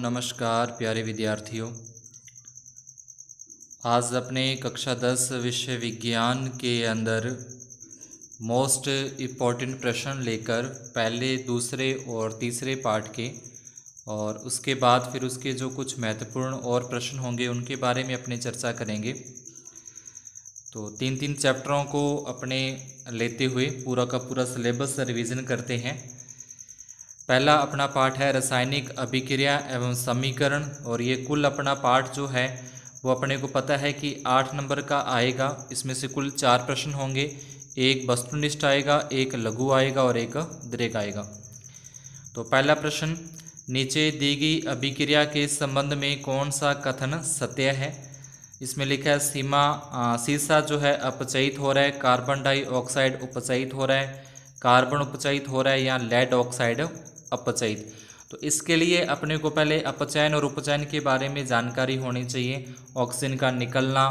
नमस्कार प्यारे विद्यार्थियों। आज अपने कक्षा 10 विषय विज्ञान के अंदर मोस्ट इम्पॉर्टेंट प्रश्न लेकर पहले, दूसरे और तीसरे पार्ट के और उसके बाद फिर उसके जो कुछ महत्वपूर्ण और प्रश्न होंगे उनके बारे में अपने चर्चा करेंगे। तो तीन तीन चैप्टरों को अपने लेते हुए पूरा का पूरा सिलेबस रिवीजन करते हैं। पहला अपना पाठ है रासायनिक अभिक्रिया एवं समीकरण, और ये कुल अपना पाठ जो है वो अपने को पता है कि 8 नंबर का आएगा। इसमें से कुल 4 प्रश्न होंगे, एक वस्तुनिष्ठ आएगा, एक लघु आएगा और एक दीर्घ आएगा। तो पहला प्रश्न, नीचे दी गई अभिक्रिया के संबंध में कौन सा कथन सत्य है। इसमें लिखा है सीसा जो है अपचयित हो रहा है, कार्बन डाइऑक्साइड उपचयित हो रहा है, कार्बन उपचयित हो रहा है या लेड ऑक्साइड अपचयित। तो इसके लिए अपने को पहले अपचयन और उपचयन के बारे में जानकारी होनी चाहिए। ऑक्सीजन का निकलना,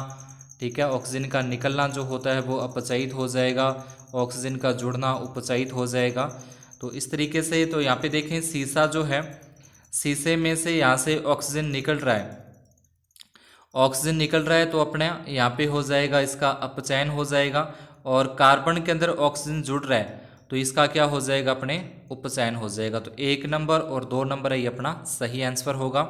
ठीक है, ऑक्सीजन का निकलना जो होता है वो अपचयित हो जाएगा, ऑक्सीजन का जुड़ना उपचयित हो जाएगा। तो इस तरीके से तो यहाँ पे देखें, सीसा जो है, शीशे में से यहाँ से ऑक्सीजन निकल रहा है, ऑक्सीजन निकल रहा है तो अपने यहाँ पे हो जाएगा, इसका अपचयन हो जाएगा। और कार्बन के अंदर ऑक्सीजन जुड़ रहा है तो इसका क्या हो जाएगा, अपने उपचयन हो जाएगा। तो 1 नंबर और 2 नंबर ये अपना सही आंसर होगा।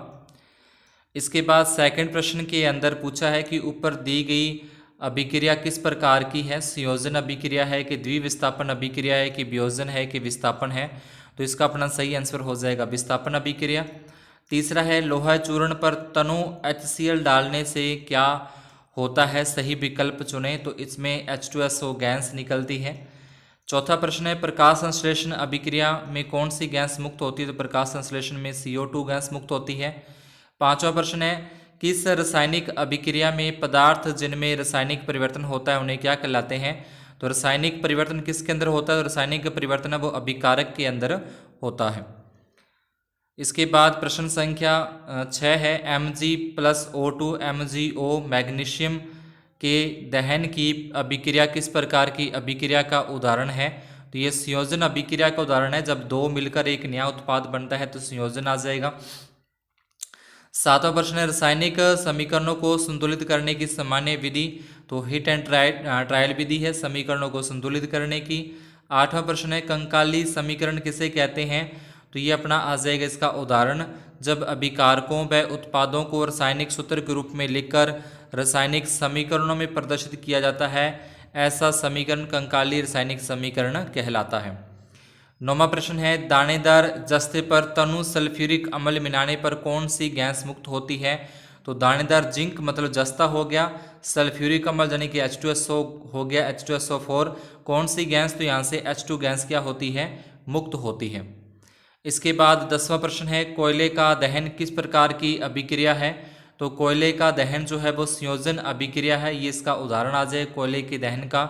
इसके बाद सेकंड प्रश्न के अंदर पूछा है कि ऊपर दी गई अभिक्रिया किस प्रकार की है। संयोजन अभिक्रिया है कि द्विविस्थापन अभिक्रिया है कि वियोजन है कि विस्थापन है। तो इसका अपना सही आंसर हो जाएगा विस्थापन अभिक्रिया। तीसरा है लोहा चूर्ण पर तनु HCl डालने से क्या होता है, सही विकल्प चुनें। तो इसमें H2SO गैस निकलती है। चौथा प्रश्न है प्रकाश संश्लेषण अभिक्रिया में कौन सी गैस मुक्त होती है। तो प्रकाश संश्लेषण में CO2 गैस मुक्त होती है। पांचवा प्रश्न है किस रासायनिक अभिक्रिया में पदार्थ जिनमें रासायनिक परिवर्तन होता है उन्हें क्या कहलाते हैं। तो रासायनिक परिवर्तन किसके अंदर होता है, तो रासायनिक परिवर्तन है वो अभिकारक के अंदर होता है। इसके बाद प्रश्न संख्या 6 है Mg+O2 MgO मैग्नीशियम के दहन की अभिक्रिया किस प्रकार की अभिक्रिया का उदाहरण है। तो ये संयोजन अभिक्रिया का उदाहरण है। जब दो मिलकर एक नया उत्पाद बनता है तो संयोजन आ जाएगा। सातवां प्रश्न है रासायनिक समीकरणों को संतुलित करने की सामान्य विधि। तो हिट एंड ट्रायल विधि है समीकरणों को संतुलित करने की। आठवां प्रश्न है कंकाली समीकरण किसे कहते हैं। तो ये अपना आ जाएगा इसका उदाहरण, जब अभिकारकों व उत्पादों को रासायनिक सूत्र के रूप में लिखकर रासायनिक समीकरणों में प्रदर्शित किया जाता है, ऐसा समीकरण कंकाली रासायनिक समीकरण कहलाता है। नौवां प्रश्न है दानेदार जस्ते पर तनु सल्फ्यूरिक अम्ल मिलाने पर कौन सी गैस मुक्त होती है। तो दानेदार जिंक मतलब जस्ता हो गया, सल्फ्यूरिक अम्ल यानी कि H2SO हो गया, H2SO4। कौन सी गैस, तो यहाँ से H2 गैस क्या होती है, मुक्त होती है। इसके बाद 10वां प्रश्न है कोयले का दहन किस प्रकार की अभिक्रिया है। तो कोयले का दहन जो है वो संयोजन अभिक्रिया है, ये इसका उदाहरण आ जाए कोयले के दहन का।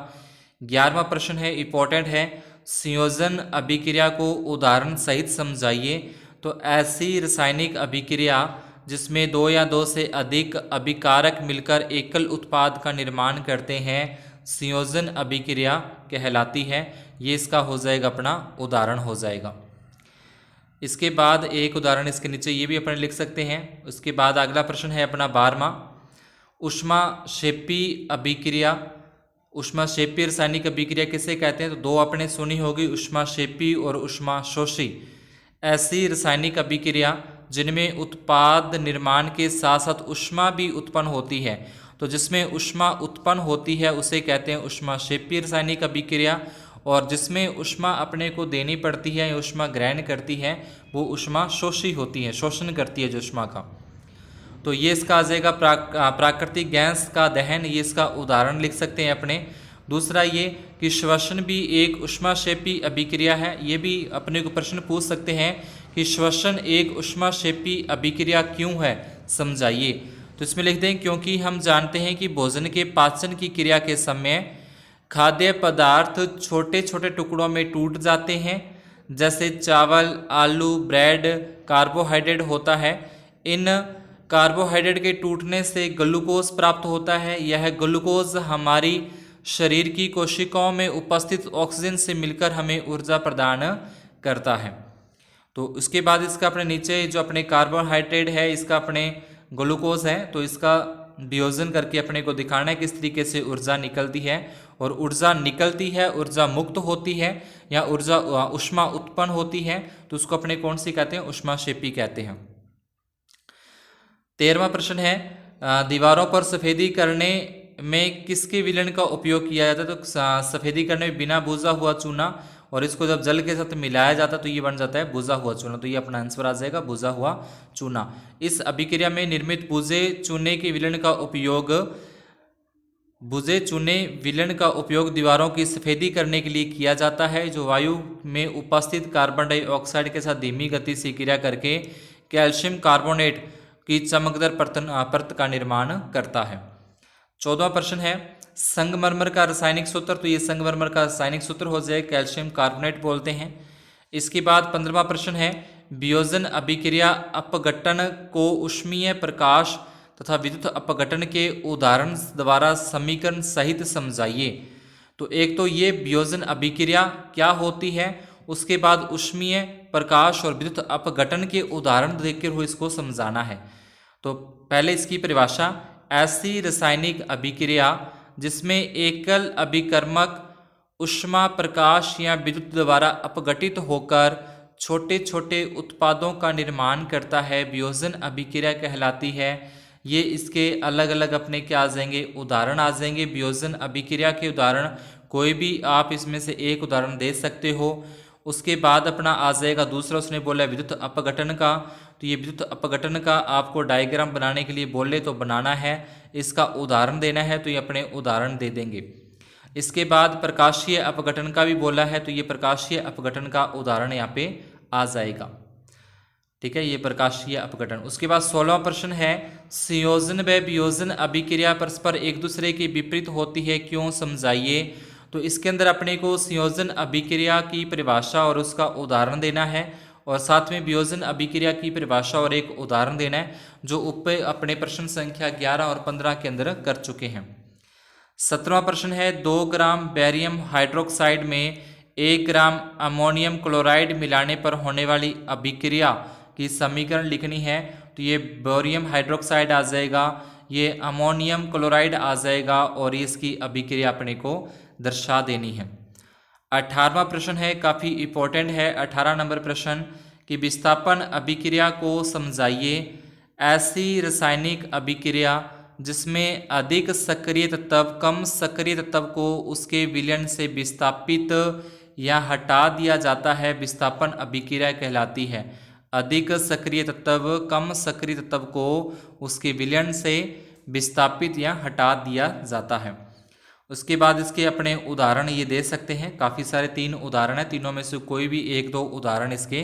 11वां प्रश्न है इंपॉर्टेंट है संयोजन अभिक्रिया को उदाहरण सहित समझाइए। तो ऐसी रासायनिक अभिक्रिया जिसमें 2 या 2 से अधिक अभिकारक मिलकर एकल उत्पाद का निर्माण करते हैं संयोजन अभिक्रिया कहलाती है। ये इसका हो जाएगा अपना उदाहरण हो जाएगा। इसके बाद एक उदाहरण इसके नीचे ये भी अपने लिख सकते हैं। उसके बाद अगला प्रश्न है अपना 12वां ऊष्माक्षेपी अभिक्रिया। ऊष्माक्षेपी रासायनिक अभिक्रिया किसे कहते हैं। तो 2 अपने सुनी होगी, ऊष्माक्षेपी और ऊष्माशोषी। ऐसी रासायनिक अभिक्रिया जिनमें उत्पाद निर्माण के साथ साथ ऊष्मा भी उत्पन्न होती है, तो जिसमें ऊष्मा उत्पन्न होती है उसे कहते हैं ऊष्माक्षेपी रासायनिक अभिक्रिया। और जिसमें ऊष्मा अपने को देनी पड़ती है या ऊष्मा ग्रहण करती है वो ऊष्मा शोषी होती है, शोषण करती है जो ऊष्मा का। तो ये इसका आ जाएगा प्राकृतिक गैस का दहन, ये इसका उदाहरण लिख सकते हैं अपने। दूसरा ये कि श्वसन भी एक ऊष्माक्षेपी अभिक्रिया है, ये भी अपने को प्रश्न पूछ सकते हैं कि श्वसन एक ऊष्माक्षेपी अभिक्रिया क्यों है, समझाइए। तो इसमें लिखते हैं क्योंकि हम जानते हैं कि भोजन के पाचन की क्रिया के समय खाद्य पदार्थ छोटे छोटे टुकड़ों में टूट जाते हैं, जैसे चावल, आलू, ब्रेड कार्बोहाइड्रेट होता है। इन कार्बोहाइड्रेट के टूटने से ग्लूकोज प्राप्त होता है। यह ग्लूकोज हमारी शरीर की कोशिकाओं में उपस्थित ऑक्सीजन से मिलकर हमें ऊर्जा प्रदान करता है। तो उसके बाद इसका अपने नीचे जो अपने कार्बोहाइड्रेट है, इसका अपने ग्लूकोज है, तो इसका वियोजन करके अपने को दिखाना है किस तरीके से ऊर्जा निकलती है। और ऊर्जा निकलती है, ऊर्जा मुक्त होती है या ऊर्जा ऊष्मा उत्पन्न होती है, तो उसको अपने कौन सी कहते हैं? ऊष्माक्षेपी कहते हैं। 13वां प्रश्न है दीवारों पर सफेदी करने में किसके विलयन का उपयोग किया जाता है? तो सफेदी करने में बिना भुजा हुआ चूना, और इसको जब जल के साथ मिलाया जाता है तो ये बन जाता है भुजा हुआ चूना। तो ये अपना आंसर आ जाएगा भुजा हुआ चूना। इस अभिक्रिया में निर्मित भुजे चूने के विलयन का उपयोग दीवारों की सफेदी करने के लिए किया जाता है, जो वायु में उपस्थित कार्बन डाइऑक्साइड के साथ धीमी गति से क्रिया करके कैल्शियम कार्बोनेट की चमकदार परत का निर्माण करता है। 14वां प्रश्न है संगमरमर का रासायनिक सूत्र। तो ये संगमरमर का रासायनिक सूत्र हो जाए कैल्शियम कार्बोनेट बोलते हैं। इसके बाद 15वां प्रश्न है वियोजन अभिक्रिया अपघटन को ऊष्मीय प्रकाश तथा विद्युत अपघटन के उदाहरण द्वारा समीकरण सहित समझाइए। तो एक तो ये वियोजन अभिक्रिया क्या होती है, उसके बाद ऊष्मीय प्रकाश और विद्युत अपघटन के उदाहरण देकर हुए इसको समझाना है। तो पहले इसकी परिभाषा, ऐसी रासायनिक अभिक्रिया जिसमें एकल अभिकर्मक ऊष्मा प्रकाश या विद्युत द्वारा अपघटित होकर छोटे छोटे उत्पादों का निर्माण करता है, वियोजन अभिक्रिया कहलाती है। ये इसके अलग अलग अपने क्या आ जाएंगे? उदाहरण आ जाएंगे। वियोजन अभिक्रिया के उदाहरण कोई भी आप इसमें से एक उदाहरण दे सकते हो। उसके बाद अपना आ जाएगा दूसरा, उसने बोला विद्युत अपघटन का। तो ये विद्युत अपघटन का आपको डायग्राम बनाने के लिए बोले तो बनाना है, इसका उदाहरण देना है, तो ये अपने उदाहरण दे देंगे। इसके बाद प्रकाशीय अपघटन का भी बोला है, तो ये प्रकाशीय अपघटन का उदाहरण यहाँ पे आ जाएगा। ठीक है, ये प्रकाशीय अपघटन। उसके बाद 16वां प्रश्न है संयोजन व वियोजन अभिक्रिया परस्पर एक दूसरे के विपरीत होती है, क्यों? समझाइए। तो इसके अंदर अपने को संयोजन अभिक्रिया की परिभाषा और उसका उदाहरण देना है, और साथ में वियोजन अभिक्रिया की परिभाषा और एक उदाहरण देना है, जो ऊपर अपने प्रश्न संख्या 11 और 15 के अंदर कर चुके हैं। 17वां प्रश्न है 2 ग्राम बेरियम हाइड्रोक्साइड में 1 ग्राम अमोनियम क्लोराइड मिलाने पर होने वाली अभिक्रिया की समीकरण लिखनी है। तो ये बोरियम हाइड्रोक्साइड आ जाएगा, ये अमोनियम क्लोराइड आ जाएगा, और ये इसकी अभिक्रिया अपने को दर्शा देनी है। 18वां प्रश्न है काफ़ी इंपॉर्टेंट है, 18 नंबर प्रश्न कि विस्थापन अभिक्रिया को समझाइए। ऐसी रासायनिक अभिक्रिया जिसमें अधिक सक्रिय तत्व कम सक्रिय तत्व को उसके विलयन से विस्थापित या हटा दिया जाता है, विस्थापन अभिक्रिया कहलाती है। अधिक सक्रिय तत्व कम सक्रिय तत्व को उसके विलयन से विस्थापित या हटा दिया जाता है। उसके बाद इसके अपने उदाहरण ये दे सकते हैं, काफ़ी सारे 3 उदाहरण हैं, तीनों में से कोई भी 1-2 उदाहरण इसके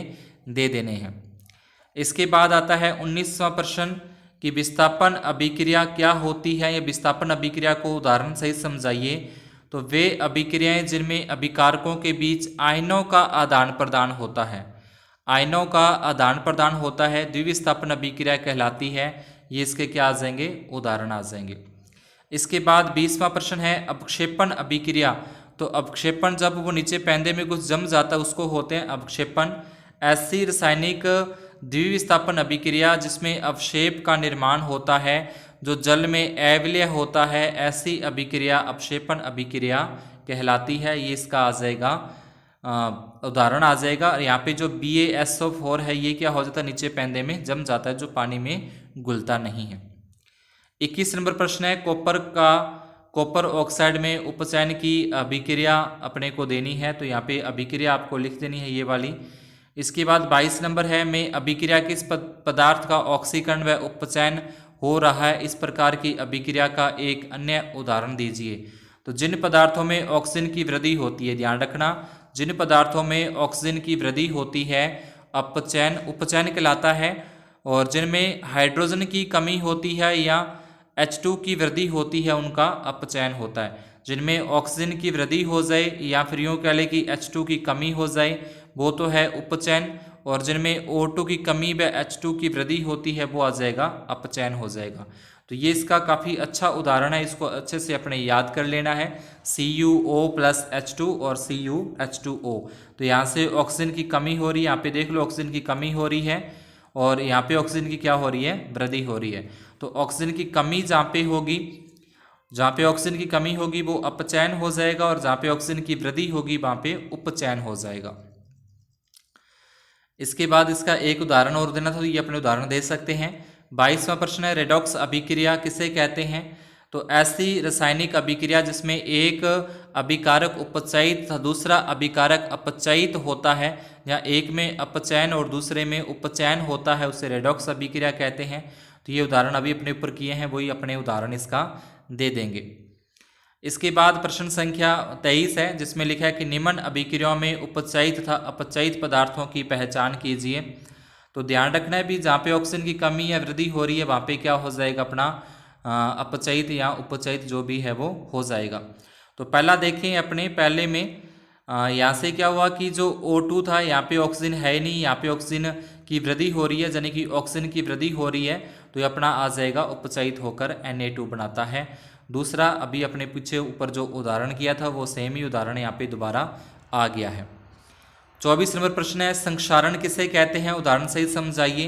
दे देने हैं। इसके बाद आता है 19वां प्रश्न कि विस्थापन अभिक्रिया क्या होती है, या विस्थापन अभिक्रिया को उदाहरण सहित समझाइए। तो वे अभिक्रियाएं जिनमें अभिकारकों के बीच आयनों का आदान प्रदान होता है, आयनों का आदान प्रदान होता है, द्विविस्थापन अभिक्रिया कहलाती है। ये इसके क्या आ जाएंगे? उदाहरण आ जाएंगे। इसके बाद 20वां प्रश्न है अवक्षेपण अभिक्रिया। तो अवक्षेपण जब वो नीचे पैंदे में कुछ जम जाता है उसको होते हैं अवक्षेपण। ऐसी रासायनिक द्विविस्थापन अभिक्रिया जिसमें अवक्षेप का निर्माण होता है जो जल में अविलय होता है, ऐसी अभिक्रिया अवक्षेपण अभिक्रिया कहलाती है। ये इसका आ जाएगा उदाहरण आ जाएगा। यहाँ पे जो BaSO4 है ये क्या हो जाता है? नीचे पैंदे में जम जाता है, जो पानी में घुलता नहीं है। 21 नंबर प्रश्न है कॉपर ऑक्साइड में उपचयन की अभिक्रिया अपने को देनी है। तो यहाँ पे अभिक्रिया आपको लिख देनी है ये वाली। इसके बाद 22 नंबर है में अभिक्रिया किस पदार्थ का ऑक्सीकरण व उपचयन हो रहा है, इस प्रकार की अभिक्रिया का एक अन्य उदाहरण दीजिए। तो जिन पदार्थों में ऑक्सीजन की वृद्धि होती है, ध्यान रखना, जिन पदार्थों में ऑक्सीजन की वृद्धि होती है उपचयन कहलाता है, और जिनमें हाइड्रोजन की कमी होती है या H2 की वृद्धि होती है उनका अपचयन होता है। जिनमें ऑक्सीजन की वृद्धि हो जाए या फिर यूँ कह लें कि H2 की कमी हो जाए वो तो है उपचयन, और जिनमें O2 की कमी व H2 की वृद्धि होती है वो आ जाएगा अपचयन हो जाएगा। तो ये इसका काफ़ी अच्छा उदाहरण है, इसको अच्छे से अपने याद कर लेना है। CuO + H2 और CuH2O। तो यहाँ से ऑक्सीजन की कमी हो रही है, यहाँ पे देख लो ऑक्सीजन की कमी हो रही है और यहाँ पे ऑक्सीजन की क्या हो रही है, वृद्धि हो रही है। तो ऑक्सीजन की कमी जहाँ पे होगी, जहाँ पे ऑक्सीजन की कमी होगी वो अपचयन हो जाएगा और जहाँ पे ऑक्सीजन की वृद्धि होगी वहाँ पे उपचयन हो जाएगा। इसके बाद इसका एक उदाहरण और देना था, तो ये अपने उदाहरण दे सकते हैं। 22वां प्रश्न है, रेडॉक्स अभिक्रिया किसे कहते हैं? तो ऐसी रासायनिक अभिक्रिया जिसमें एक अभिकारक उपचयित तथा दूसरा अभिकारक अपचयित होता है, या एक में अपचयन और दूसरे में उपचयन होता है, उसे रेडॉक्स अभिक्रिया कहते हैं। तो ये उदाहरण अभी अपने ऊपर किए हैं, वही अपने उदाहरण इसका दे देंगे। इसके बाद प्रश्न संख्या 23 है, जिसमें लिखा है कि निम्न अभिक्रियाओं में उपचयित तथा अपचयित पदार्थों की पहचान कीजिए। तो ध्यान रखना है भी, जहाँ पे ऑक्सीजन की कमी या वृद्धि हो रही है वहाँ पे क्या हो जाएगा, अपना अपचयित या उपचयित जो भी है वो हो जाएगा। तो पहला देखें अपने पहले में, यहाँ से क्या हुआ कि जो O2 था, यहाँ पे ऑक्सीजन है नहीं, यहाँ पे ऑक्सीजन की वृद्धि हो रही है, यानी कि ऑक्सीजन की वृद्धि हो रही है, तो ये अपना आ जाएगा उपचयित होकर Na2 बनाता है। दूसरा, अभी अपने पीछे ऊपर जो उदाहरण किया था वो सेम ही उदाहरण यहाँ पे दोबारा आ गया है। 24 नंबर प्रश्न है, संक्षारण किसे कहते हैं? उदाहरण सहित समझाइए।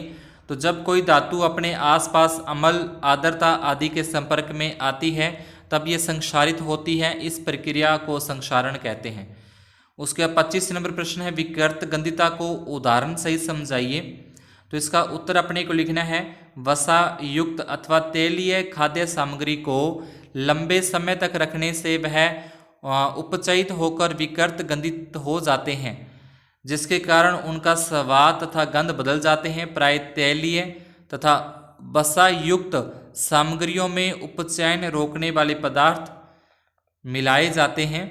तो जब कोई धातु अपने आसपास अम्ल, आर्द्रता आदि के संपर्क में आती है तब ये संक्षारित होती है, इस प्रक्रिया को संक्षारण कहते हैं। उसके बाद 25 नंबर प्रश्न है, विकृत गंधिता को उदाहरण सहित समझाइए। तो इसका उत्तर अपने को लिखना है, वसा युक्त अथवा तेलीय खाद्य सामग्री को लंबे समय तक रखने से वह उपचयित होकर विकृत गंधित हो जाते हैं, जिसके कारण उनका स्वाद तथा गंध बदल जाते हैं। प्राय तेलीय तथा वसा युक्त सामग्रियों में उपचयन रोकने वाले पदार्थ मिलाए जाते हैं।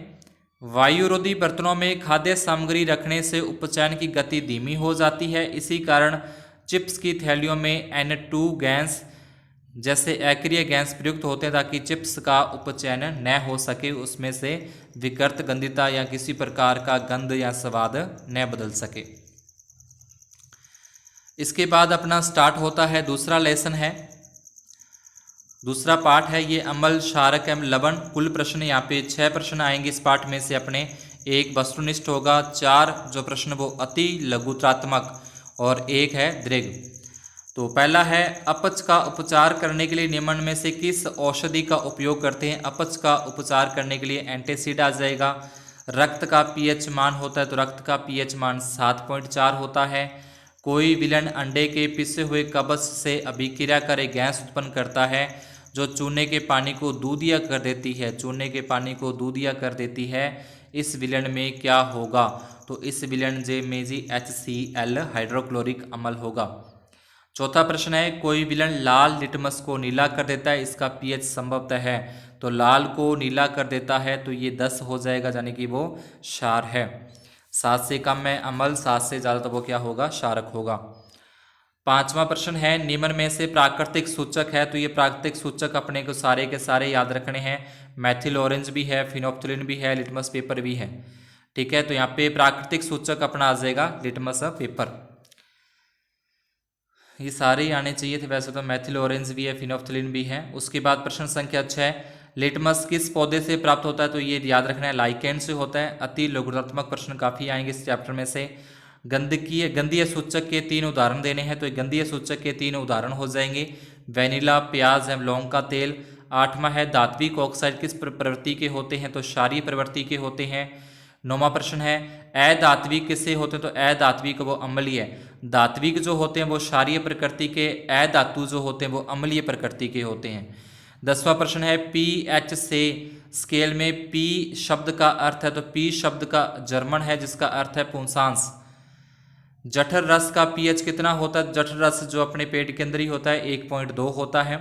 वायुरोधी बर्तनों में खाद्य सामग्री रखने से उपचयन की गति धीमी हो जाती है। इसी कारण चिप्स की थैलियों में N2 गैस जैसे अक्रिय गैस प्रयुक्त होते हैं, ताकि चिप्स का उपचयन न हो सके, उसमें से विकृत गंधिता या किसी प्रकार का गंध या स्वाद न बदल सके। इसके बाद अपना स्टार्ट होता है दूसरा लेसन है, दूसरा पार्ट है ये अम्ल, क्षारक एवं लवण। कुल प्रश्न यहाँ पे 6 प्रश्न आएंगे इस पार्ट में से अपने, एक वस्तुनिष्ठ होगा, 4 जो प्रश्न वो अति लघुत्रात्मक और एक है दीर्घ। तो पहला है, अपच का उपचार करने के लिए निम्न में से किस औषधि का उपयोग करते हैं? अपच का उपचार करने के लिए एंटासिड आ जाएगा। रक्त का पीएच मान होता है, तो रक्त का पीएच मान 7.4 होता है। कोई विलयन अंडे के पिसे हुए कवच से अभिक्रिया कर गैस उत्पन्न करता है जो चूने के पानी को दूधिया कर देती है। चूने के पानी को दूधिया कर देती है, इस विलयन में क्या होगा? तो इस विलयन में जी HCl हाइड्रोक्लोरिक अम्ल होगा। चौथा प्रश्न है, कोई विलयन लाल लिटमस को नीला कर देता है, इसका पीएच संभवतः है। तो लाल को नीला कर देता है तो ये 10 हो जाएगा, यानी कि वो क्षार है। 7 से कम है अम्ल, 7 से ज़्यादा तो वो क्या होगा? क्षारक होगा। पांचवा प्रश्न है, निम्न में से प्राकृतिक सूचक है। तो ये प्राकृतिक सूचक अपने को सारे के सारे याद रखने हैं। मैथिल ऑरेंज भी है, फिनोप्थलीन भी है, लिटमस पेपर भी है। ठीक है, तो यहाँ पे प्राकृतिक सूचक अपना आ जाएगा लिटमस पेपर। ये सारे ही आने चाहिए थे वैसे तो, मैथिल ऑरेंज भी है, फिनोप्थलीन भी है। उसके बाद प्रश्न संख्या 6, लिटमस किस पौधे से प्राप्त होता है? तो ये याद रखना है, लाइकेन से होता है। अति लघुत्मक प्रश्न काफ़ी आएंगे इस चैप्टर में से। गंधीय सूचक के 3 उदाहरण देने हैं, तो गंधीय सूचक के 3 उदाहरण हो जाएंगे, वैनिला, प्याज एवं लौंग का तेल। 8वां है, धात्विक ऑक्साइड किस प्रवृत्ति के होते हैं? तो क्षारीय प्रवृत्ति के होते हैं। 9वां प्रश्न है, अधात्विक किससे होते हैं? तो अधात्विक वो अम्लीय है। धात्विक जो होते हैं वो क्षारीय प्रकृति के, अधातु जो होते हैं वो अम्लीय प्रकृति के होते हैं। 10वां प्रश्न है, pH से स्केल में P शब्द का अर्थ है? तो P शब्द का जर्मन है जिसका अर्थ है पुंसांस। जठर रस का pH कितना होता है? जठर रस जो अपने पेट के अंदर ही होता है 1.2 होता है।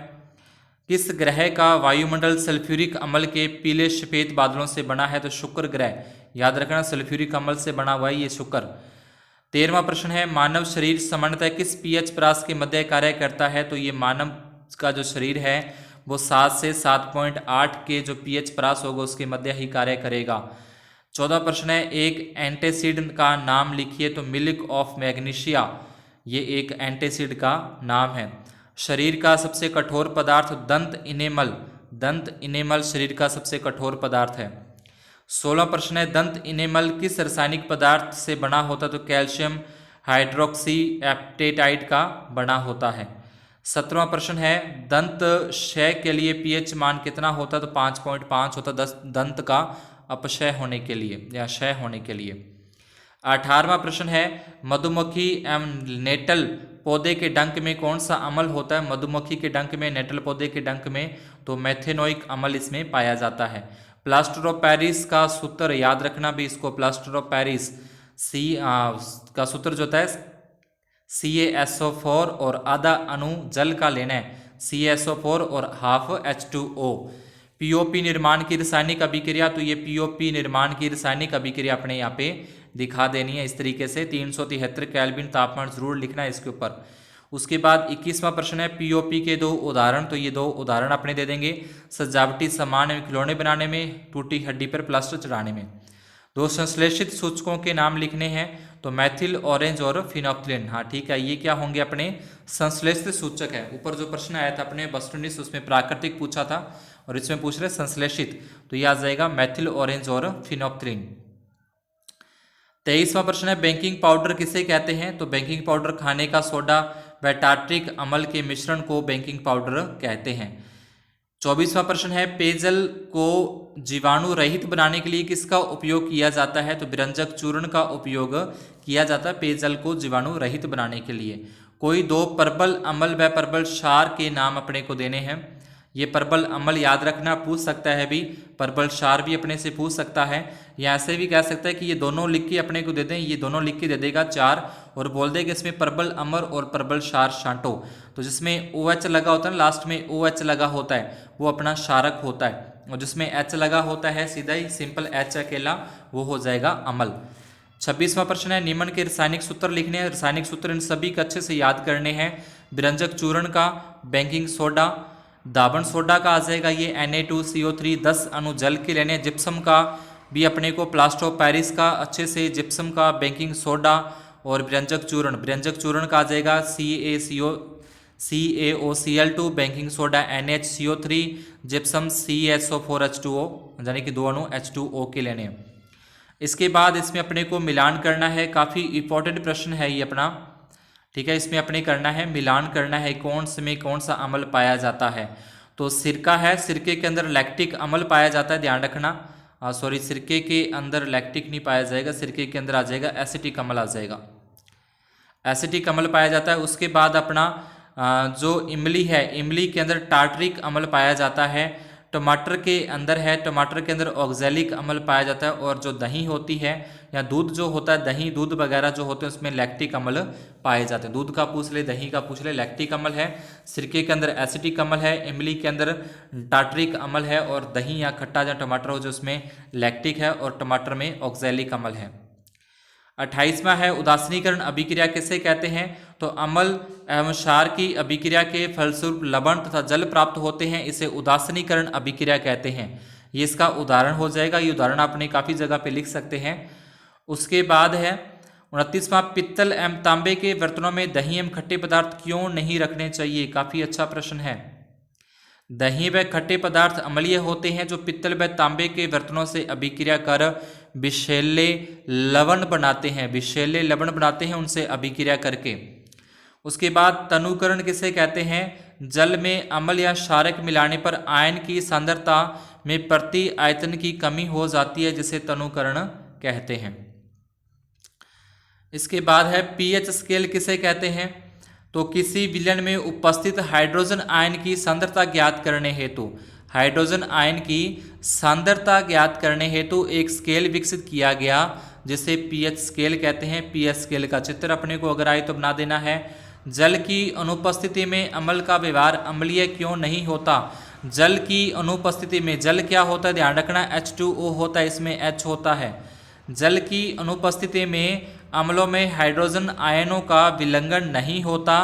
किस ग्रह का वायुमंडल सल्फ्यूरिक अम्ल के पीले सफेद बादलों से बना है? तो शुक्र ग्रह, याद रखना सल्फ्यूरिक अम्ल से बना हुआ है ये शुक्र। 13वां प्रश्न है, मानव शरीर सामान्यतः किस pH परास के मध्य कार्य करता है? तो ये मानव का जो शरीर है वो 7 से 7.8 के जो pH परास होगा उसके मध्य ही कार्य करेगा। 14वां प्रश्न है, एक एंटासिड का नाम लिखिए। तो मिल्क ऑफ मैग्नीशिया ये एक एंटासिड का नाम है। शरीर का सबसे कठोर पदार्थ दंत इनेमल। दंत इनेमल शरीर का सबसे कठोर पदार्थ है। 16वां प्रश्न है, दंत इनेमल किस रासायनिक पदार्थ से बना होता है? तो कैल्शियम हाइड्रोक्सी एप्टेटाइट का बना होता है। 17वां प्रश्न है, दंत क्षय के लिए पीएच मान कितना होता है? तो 5.5 होता है दंत का अपक्षय होने के लिए या क्षय होने के लिए। 18वां प्रश्न है, मधुमक्खी एवं नेटल पौधे के डंक में कौन सा अम्ल होता है? मधुमक्खी के डंक में, नेटल पौधे के डंक में तो मेथेनोइक अम्ल इसमें पाया जाता है। प्लास्टर ऑफ पेरिस का सूत्र याद रखना भी इसको, प्लास्टर ऑफ पेरिस का सूत्र जो होता है CaSO4 और आधा अणु जल का लेना है, CaSO4 और हाफ H2O। पीओपी निर्माण की रासायनिक अभिक्रिया, तो ये पीओपी निर्माण की रासायनिक अभिक्रिया अपने यहाँ पे दिखा देनी है इस तरीके से। 373 केल्विन तापमान जरूर लिखना है इसके ऊपर। उसके बाद 21वां प्रश्न है, पीओपी के 2 उदाहरण, तो ये 2 उदाहरण अपने दे देंगे। सजावटी सामान एवं खिलौने बनाने में, टूटी हड्डी पर प्लास्टर चढ़ाने में। 2 संश्लेषित सूचकों के नाम लिखने हैं, तो मैथिल, ऑरेंज और फिनोक्सिलिन। हाँ ठीक है, ये क्या होंगे अपने संश्लेषित सूचक है। ऊपर जो प्रश्न आया था अपने बस उसमें प्राकृतिक पूछा था और इसमें पूछ रहे संश्लेषित, तो ये आ जाएगा मैथिल, ऑरेंज और फिनोक्सिलिन। 23वां प्रश्न है, बेकिंग पाउडर किसे कहते हैं? तो बेकिंग पाउडर खाने का सोडा व टार्ट्रिक अम्ल के मिश्रण को बेकिंग पाउडर कहते हैं। 24वां प्रश्न है, पेयजल को जीवाणु रहित बनाने के लिए किसका उपयोग किया जाता है? तो विरंजक चूर्ण का उपयोग किया जाता है पेयजल को जीवाणु रहित बनाने के लिए। कोई 2 प्रबल अम्ल व प्रबल क्षार के नाम अपने को देने हैं। ये प्रबल अम्ल याद रखना, पूछ सकता है भी, प्रबल क्षार भी अपने से पूछ सकता है, या ऐसे भी कह सकता है कि ये दोनों लिख के अपने को दे दें, ये दोनों लिख के दे देगा 4 और बोल देगा इसमें प्रबल अम्ल और प्रबल क्षार छांटो। तो जिसमें OH लगा होता है ना, लास्ट में OH लगा होता है, वो अपना क्षारक होता है, और जिसमें H लगा होता है सीधा ही सिंपल H अकेला, वो हो जाएगा अम्ल। 26वां प्रश्न है, निम्न के रासायनिक सूत्र लिखने हैं। रासायनिक सूत्र इन सभी को अच्छे से याद करने हैं। विरंजक चूर्ण का बेकिंग सोडा, दाबन सोडा का आ जाएगा ये Na2CO3, 10 अणु जल के लेने। जिप्सम का भी अपने को, प्लास्टर ऑफ पेरिस का अच्छे से, जिप्सम का बेकिंग सोडा और व्यंजक चूर्ण का आ जाएगा CaOCl2, baking soda NaCO3, gypsum CaSO4H2O, यानी कि 2 अणु H2O के लेने। इसके बाद इसमें अपने को मिलान करना है, काफ़ी इंपॉर्टेंट प्रश्न है ये अपना, ठीक है। इसमें अपने करना है मिलान करना है, कौन से में कौन सा अम्ल पाया जाता है। तो सिरका है, सिरके के अंदर लैक्टिक अम्ल पाया जाता है, ध्यान रखना। सॉरी, सिरके के अंदर लैक्टिक नहीं पाया जाएगा, सिरके के अंदर आ जाएगा एसिटिक अम्ल आ जाएगा, एसिटिक अम्ल पाया जाता है। उसके बाद अपना जो इमली है, इमली के अंदर टार्टरिक अम्ल पाया जाता है। टमाटर के अंदर है, टमाटर के अंदर ऑक्जेलिक अम्ल पाया जाता है। और जो दही होती है या दूध जो होता है, दही दूध वगैरह जो होते हैं उसमें लैक्टिक अम्ल पाए जाते हैं। दूध का पूछ ले, दही का पूछ ले, लैक्टिक अम्ल है। सिरके के अंदर एसिटिक अम्ल है, इमली के अंदर टार्टरिक अम्ल है, और दही या खट्टा या टमाटर हो जो उसमें लैक्टिक है, और टमाटर में ऑक्जेलिक अम्ल है। 28वां है, उदासीनीकरण अभिक्रिया किसे कहते हैं? तो अम्ल एवं क्षार की अभिक्रिया के फलस्वरूप लवण तथा जल प्राप्त होते हैं, इसे उदासीनीकरण अभिक्रिया कहते हैं। ये इसका उदाहरण हो जाएगा, ये उदाहरण आपने काफ़ी जगह पे लिख सकते हैं। उसके बाद है 29वां, पित्तल एवं तांबे के बर्तनों में दही एवं खट्टे पदार्थ क्यों नहीं रखने चाहिए? काफ़ी अच्छा प्रश्न है। दही व खट्टे पदार्थ अम्लीय होते हैं, जो पित्तल व तांबे के बर्तनों से अभिक्रिया कर विषैले लवण बनाते हैं, विषैले लवण बनाते हैं उनसे अभिक्रिया करके। उसके बाद तनुकरण किसे कहते हैं? जल में अम्ल या क्षारक मिलाने पर आयन की सांद्रता में प्रति आयतन की कमी हो जाती है, जिसे तनुकरण कहते हैं। इसके बाद है पीएच स्केल किसे कहते हैं? तो किसी विलयन में उपस्थित हाइड्रोजन आयन की सांद्रता ज्ञात करने हेतु, हाइड्रोजन आयन की सांद्रता ज्ञात करने हेतु एक स्केल विकसित किया गया, जिसे पीएच स्केल कहते हैं। पीएच स्केल का चित्र अपने को अगर आए तो बना देना है। जल की अनुपस्थिति में अम्ल का व्यवहार अम्लीय क्यों नहीं होता? जल की अनुपस्थिति में, जल क्या होता है ध्यान रखना, H2O होता है, इसमें H होता है। जल की अनुपस्थिति में अम्लों में हाइड्रोजन आयनों का विलंघन नहीं होता,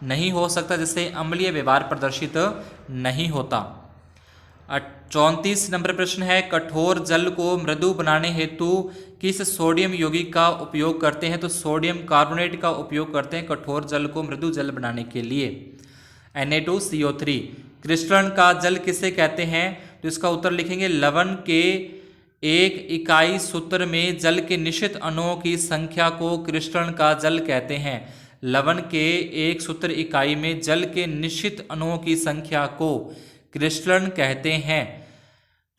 नहीं हो सकता, जिससे अम्लीय व्यवहार प्रदर्शित नहीं होता। 34 नंबर प्रश्न है, कठोर जल को मृदु बनाने हेतु किस सोडियम यौगिक का उपयोग करते हैं? तो सोडियम कार्बोनेट का उपयोग करते हैं कठोर जल को मृदु जल बनाने के लिए। Na2CO3। क्रिस्टलन का जल किसे कहते हैं? तो इसका उत्तर लिखेंगे लवण के एक इकाई सूत्र में जल के निश्चित अणुओं की संख्या को क्रिस्टलन का जल कहते हैं। लवण के एक सूत्र इकाई में जल के निश्चित अणुओं की संख्या को क्रिस्टलन कहते हैं।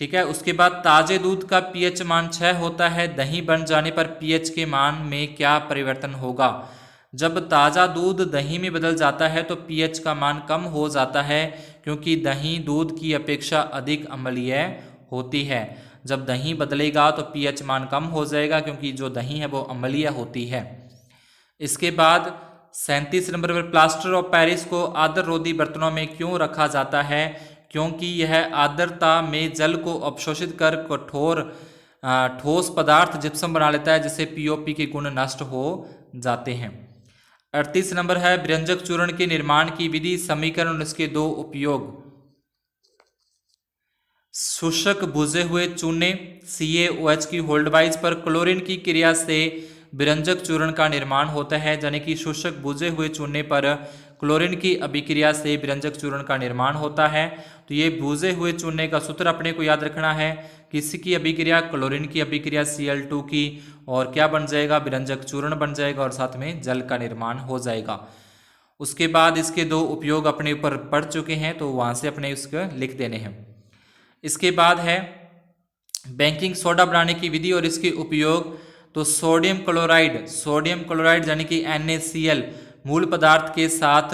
ठीक है। उसके बाद ताजे दूध का पीएच मान 6 होता है, दही बन जाने पर पीएच के मान में क्या परिवर्तन होगा? जब ताज़ा दूध दही में बदल जाता है तो पीएच का मान कम हो जाता है, क्योंकि दही दूध की अपेक्षा अधिक अम्लीय होती है। जब दही बदलेगा तो पीएच मान कम हो जाएगा, क्योंकि जो दही है वो अम्लीय होती है। इसके बाद 37 नंबर पर प्लास्टर ऑफ पेरिस को आर्द्ररोधी बर्तनों में क्यों रखा जाता है? क्योंकि यह आर्द्रता में जल को अवशोषित कर कठोर ठोस पदार्थ जिप्सम बना लेता है, जिससे पीओपी के गुण नष्ट हो जाते हैं। 38 नंबर है व्यंजक चूर्ण के निर्माण की विधि, समीकरण और इसके दो उपयोग। शुष्क भुजे हुए चूने CaOH की होल्डवाइज पर क्लोरीन की क्रिया से व्यंजक चूर्ण का निर्माण होता है, यानी कि शुष्क भुजे हुए चूने पर क्लोरीन की अभिक्रिया से व्यंजक चूर्ण का निर्माण होता है। तो ये भुजे हुए चूने का सूत्र अपने को याद रखना है, किसकी अभिक्रिया? क्लोरीन की अभिक्रिया Cl2 की, और क्या बन जाएगा? व्यंजक चूर्ण बन जाएगा और साथ में जल का निर्माण हो जाएगा। उसके बाद इसके दो उपयोग अपने ऊपर पढ़ चुके हैं, तो वहाँ से अपने उसको लिख देने हैं। इसके बाद है बेकिंग सोडा बनाने की विधि और इसके उपयोग। तो सोडियम क्लोराइड यानी कि NaCl मूल पदार्थ के साथ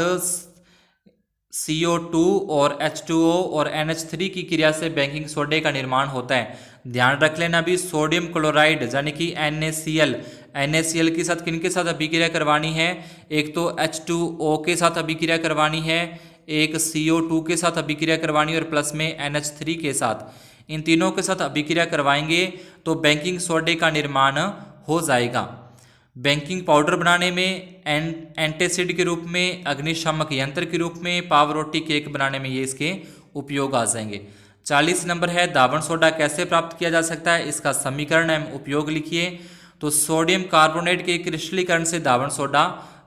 CO2 और H2O और NH3 की क्रिया से बेकिंग सोडे का निर्माण होता है। ध्यान रख लेना भी, सोडियम क्लोराइड यानी कि NaCl के साथ किनके साथ अभिक्रिया करवानी है? एक तो H2O के साथ अभिक्रिया करवानी है, एक CO2 के साथ अभिक्रिया करवानी है और प्लस में NH3 के साथ। इन तीनों के साथ अभिक्रिया करवाएंगे तो बेकिंग सोडे का निर्माण हो जाएगा। बेकिंग पाउडर बनाने में एंटासिड के रूप में, अग्निशामक यंत्र के रूप में, पाव रोटी केक बनाने में ये इसके उपयोग आ जाएंगे। 40 नंबर है दावण सोडा कैसे प्राप्त किया जा सकता है? इसका समीकरण एवं उपयोग लिखिए। तो सोडियम कार्बोनेट के क्रिस्टलीकरण से दावण सोडा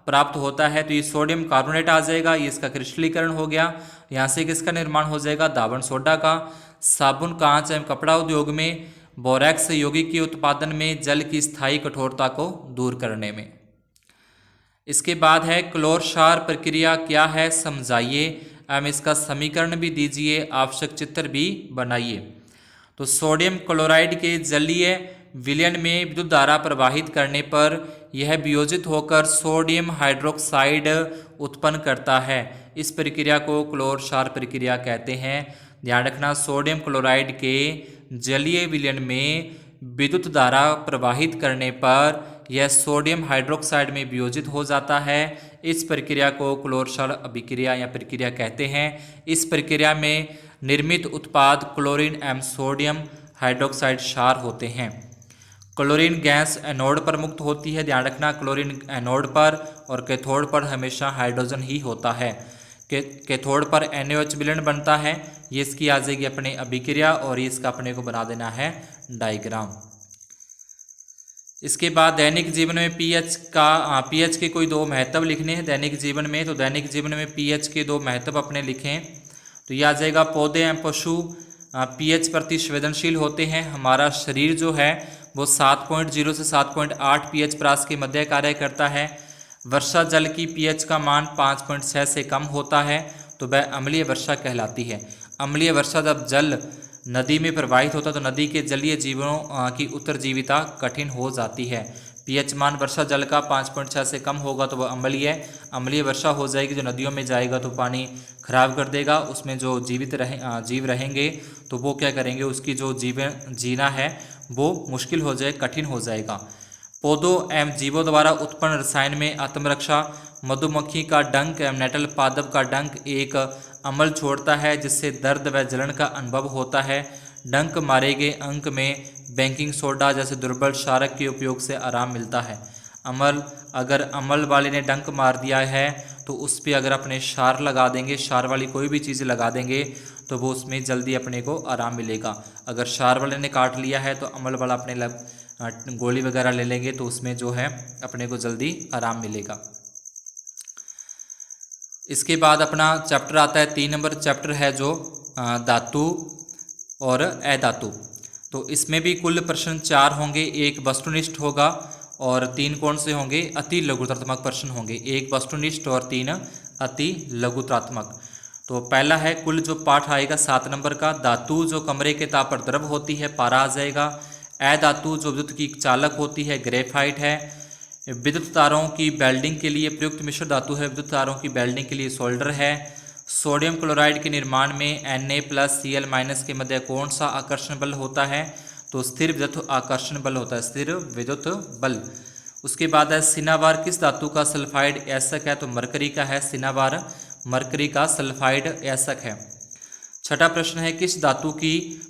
प्राप्त होता है। तो ये सोडियम कार्बोनेट आ जाएगा, ये इसका क्रिस्टलीकरण हो गया। यहाँ से किसका निर्माण हो जाएगा? दावण सोडा का। साबुन, कांच एवं कपड़ा उद्योग में बोरैक्स यौगिक के उत्पादन में, जल की स्थायी कठोरता को दूर करने में। इसके बाद है क्लोर क्षार प्रक्रिया क्या है, समझाइए एवं इसका समीकरण भी दीजिए, आवश्यक चित्र भी बनाइए। तो सोडियम क्लोराइड के जलीय विलयन में विद्युत धारा प्रवाहित करने पर यह वियोजित होकर सोडियम हाइड्रोक्साइड उत्पन्न करता है। इस प्रक्रिया को क्लोर क्षार प्रक्रिया कहते हैं। ध्यान रखना, सोडियम क्लोराइड के जलीय विलयन में विद्युत धारा प्रवाहित करने पर यह सोडियम हाइड्रोक्साइड में वियोजित हो जाता है। इस प्रक्रिया को क्लोर क्षार अभिक्रिया या प्रक्रिया कहते हैं। इस प्रक्रिया में निर्मित उत्पाद क्लोरीन एवं सोडियम हाइड्रोक्साइड क्षार होते हैं। क्लोरीन गैस एनोड पर मुक्त होती है। ध्यान रखना, क्लोरीन एनोड पर और कैथोड पर हमेशा हाइड्रोजन ही होता है। कैथोड पर NaOH विलयन बनता है। ये इसकी आ जाएगी अपने अभिक्रिया और इसका अपने को बना देना है डायग्राम। इसके बाद दैनिक जीवन में पीएच के कोई दो महत्व लिखने हैं दैनिक जीवन में। तो दैनिक जीवन में पीएच के दो महत्व अपने लिखें। तो यह आ जाएगा पौधे एवं पशु पीएच प्रति संवेदनशील होते हैं। हमारा शरीर जो है वो 7.0 से 7.8 पीएच प्रास के मध्य कार्य करता है। वर्षा जल की पीएच का मान 5.6 से कम होता है तो वह अम्लीय वर्षा कहलाती है। अम्लीय वर्षा जब जल नदी में प्रवाहित होता है तो नदी के जलीय जीवों की उत्तरजीविता कठिन हो जाती है। पीएच मान वर्षा जल का 5.6 से कम होगा तो वह अम्लीय वर्षा हो जाएगी। जो नदियों में जाएगा तो पानी खराब कर देगा, उसमें जो जीव रहेंगे तो वो क्या करेंगे, उसकी जो जीना है वो मुश्किल हो जाए, कठिन हो जाएगा। पौधों एवं जीवों द्वारा उत्पन्न रसायन में आत्मरक्षा, मधुमक्खी का डंक एवं नेटल पादप का डंक एक अम्ल छोड़ता है जिससे दर्द व जलन का अनुभव होता है। डंक मारे गए अंक में बेकिंग सोडा जैसे दुर्बल क्षारक के उपयोग से आराम मिलता है। अगर अम्ल वाले ने डंक मार दिया है तो उस पर अगर अपने क्षार लगा देंगे, क्षार वाली कोई भी चीज़ लगा देंगे तो वो उसमें जल्दी अपने को आराम मिलेगा। अगर क्षार वाले ने काट लिया है तो अम्ल वाला अपने गोली वगैरह ले लेंगे तो उसमें जो है अपने को जल्दी आराम मिलेगा। इसके बाद अपना चैप्टर आता है 3 नंबर चैप्टर है जो धातु और अधातु। तो इसमें भी कुल प्रश्न 4 होंगे, एक वस्तुनिष्ठ होगा और 3 कौन से होंगे, अति लघुत्रात्मक प्रश्न होंगे, एक वस्तुनिष्ठ और 3 अति लघुत्रात्मक। तो पहला है कुल जो पाठ आएगा 7 नंबर का, धातु जो कमरे के ताप पर द्रव होती है पारा आ जाएगा, अधातु जो विद्युत की चालक होती है ग्रेफाइट है, विद्युत तारों की वेल्डिंग के लिए प्रयुक्त मिश्र धातु है, विद्युत तारों की वेल्डिंग के लिए सोल्डर है, सोडियम क्लोराइड के निर्माण में Na+Cl- के मध्य कौन सा आकर्षण बल होता है, तो स्थिर विद्युत आकर्षण बल होता है, स्थिर विद्युत बल। उसके बाद है सिनाबार किस धातु का सल्फाइड ऐसक है, तो मरकरी का है सिनाबार, मरकरी का सल्फाइड ऐसक है। छठा प्रश्न है किस धातु की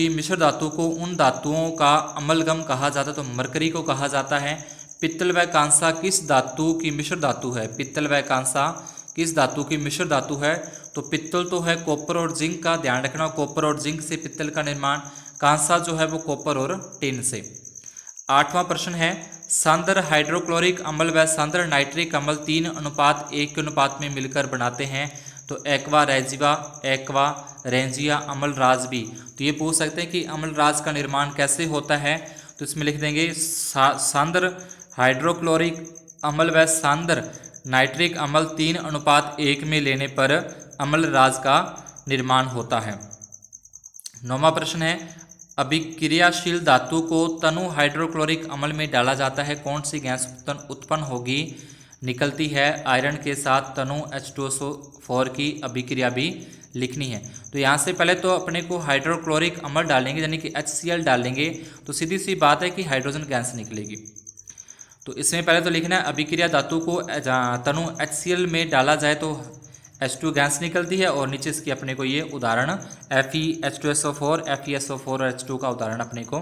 मिश्र धातु को उन धातुओं का अमलगम कहा जाता है, तो मरकरी को कहा जाता है। पित्तल व कांसा किस धातु की मिश्र धातु है, पित्तल व कांसा किस धातु की मिश्र धातु है, तो पित्तल तो है कॉपर और जिंक का, ध्यान रखना कॉपर और जिंक से पित्तल का निर्माण, कांसा जो है वो कॉपर और टिन से। आठवां प्रश्न है सांद्र हाइड्रोक्लोरिक अम्ल व सांद्र नाइट्रिक अम्ल 3:1 के अनुपात में मिलकर बनाते हैं, तो एक्वा रेंजिया अम्लराज भी। तो ये पूछ सकते हैं कि अम्लराज का निर्माण कैसे होता है, तो इसमें लिख देंगे सांद्र हाइड्रोक्लोरिक अम्ल व सांद्र नाइट्रिक अम्ल 3:1 में लेने पर अम्लराज का निर्माण होता है। नौवां प्रश्न है अभिक्रियाशील धातु को तनु हाइड्रोक्लोरिक अम्ल में डाला जाता है, कौन सी गैस उत्पन्न होगी, निकलती है आयरन के साथ तनु H2SO4 की अभिक्रिया भी लिखनी है। तो यहाँ से पहले तो अपने को हाइड्रोक्लोरिक अम्ल डालेंगे यानी कि HCl डालेंगे, तो सीधी सी बात है कि हाइड्रोजन गैस निकलेगी। तो इसमें पहले तो लिखना है अभिक्रिया धातु को तनु HCl में डाला जाए तो H2 गैस निकलती है, और नीचे इसकी अपने को ये उदाहरण FeH2SO4 FeSO4 और H2 का उदाहरण अपने को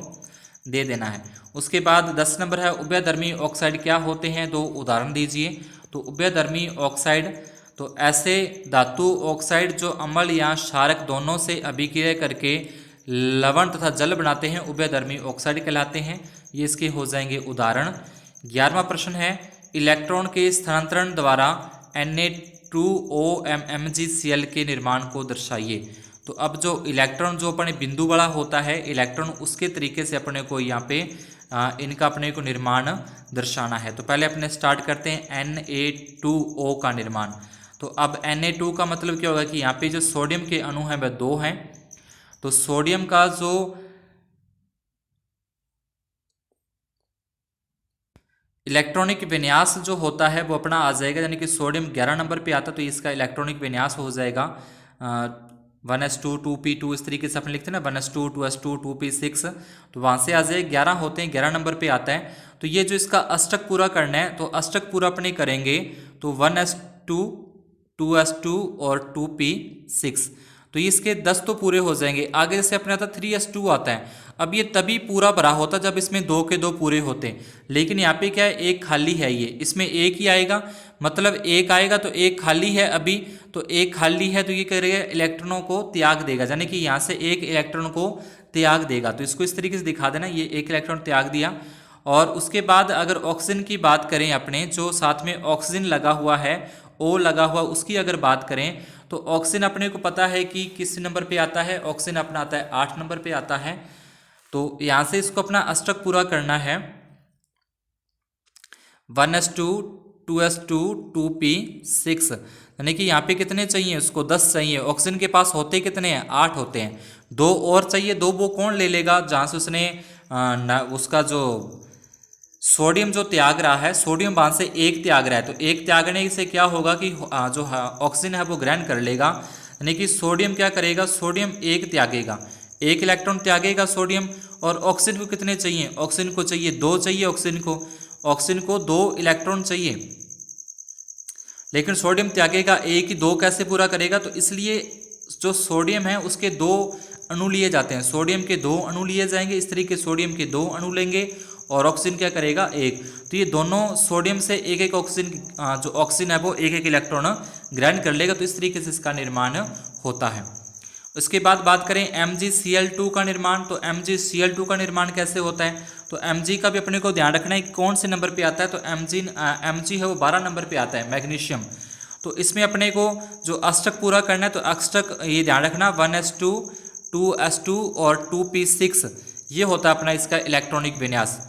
दे देना है। उसके बाद 10 नंबर है उभयधर्मी ऑक्साइड क्या होते हैं, दो उदाहरण दीजिए। तो उभयधर्मी ऑक्साइड तो ऐसे धातु ऑक्साइड जो अम्ल या क्षारक दोनों से अभिक्रिया करके लवण तथा जल बनाते हैं उभयधर्मी ऑक्साइड कहलाते हैं, ये इसके हो जाएंगे उदाहरण। 11वां प्रश्न है इलेक्ट्रॉन के स्थानांतरण द्वारा Na2OMmgCl के निर्माण को दर्शाइए। तो अब जो इलेक्ट्रॉन जो अपने बिंदु वाला होता है इलेक्ट्रॉन, उसके तरीके से अपने को यहाँ पे इनका अपने को निर्माण दर्शाना है। तो पहले अपने स्टार्ट करते हैं Na2O का निर्माण। तो अब Na2 का मतलब क्या होगा कि यहाँ पे जो सोडियम के अणु हैं वह 2 हैं, तो सोडियम का जो इलेक्ट्रॉनिक विन्यास जो होता है वो अपना आ जाएगा, यानी कि सोडियम 11 नंबर पे आता है, तो इसका इलेक्ट्रॉनिक विन्यास हो जाएगा 1s2 2p2, इस तरीके से अपन लिखते हैं ना 1s2 2s2 2p6, तो वहाँ से आ जाए 11 होते हैं, 11 नंबर पे आता है। तो ये जो इसका अष्टक पूरा करना है तो अष्टक पूरा अपने करेंगे तो 1s2 2s2 और 2p6, तो ये इसके 10 तो पूरे हो जाएंगे। आगे जैसे अपने आता 3s2 आता है, अब ये तभी पूरा भरा होता जब इसमें 2 के 2 पूरे होते हैं, लेकिन यहाँ पे क्या है एक खाली है, ये इसमें एक ही आएगा, मतलब एक आएगा तो एक खाली है अभी, तो एक खाली है तो ये करेगा इलेक्ट्रॉनों को त्याग देगा, यानी कि यहाँ से एक इलेक्ट्रॉन को त्याग देगा। तो इसको इस तरीके से दिखा देना, ये एक इलेक्ट्रॉन त्याग दिया। और उसके बाद अगर ऑक्सीजन की बात करें अपने जो साथ में ऑक्सीजन लगा हुआ है O लगा हुआ, उसकी अगर बात करें तो ऑक्सीजन अपने को पता है कि किस नंबर पे आता है, ऑक्सीजन अपना आता है 8 नंबर पे आता है। तो यहाँ से इसको अपना अष्टक पूरा करना है 1s2 2s2 2p6, यानी कि यहाँ पे कितने चाहिए उसको 10 चाहिए, ऑक्सीजन के पास होते कितने हैं 8 होते हैं, 2 और चाहिए, 2 वो कौन ले लेगा जहाँ से उसने उसका जो सोडियम जो त्याग रहा है, सोडियम बांध से एक त्याग रहा है, तो एक त्यागने से क्या होगा कि जो ऑक्सीजन है वो ग्रहण कर लेगा, यानी कि सोडियम क्या करेगा, सोडियम एक त्यागेगा, एक इलेक्ट्रॉन त्यागेगा सोडियम। और ऑक्सीजन को कितने चाहिए, ऑक्सीजन को चाहिए 2 चाहिए, ऑक्सीजन को 2 इलेक्ट्रॉन चाहिए, लेकिन सोडियम त्यागेगा एक ही, 2 कैसे पूरा करेगा, तो इसलिए जो सोडियम है उसके 2 अणु लिए जाते हैं, सोडियम के 2 अणु लिए जाएंगे, इस तरीके सोडियम के 2 अणु लेंगे और ऑक्सीजन क्या करेगा 1, तो ये दोनों सोडियम से एक एक ऑक्सीजन जो ऑक्सीजन है वो एक एक इलेक्ट्रॉन ग्रहण कर लेगा, तो इस तरीके से इसका निर्माण होता है। उसके बाद बात करें MgCl2 का निर्माण, तो MgCl2 का निर्माण कैसे होता है, तो Mg का भी अपने को ध्यान रखना है कौन से नंबर पे आता है, तो Mg है वो 12 नंबर पे आता है मैग्नीशियम। तो इसमें अपने को जो अष्टक पूरा करना है, तो अष्टक ये ध्यान रखना 1s2 2s2 और 2p6 ये होता है अपना इसका इलेक्ट्रॉनिक विन्यास,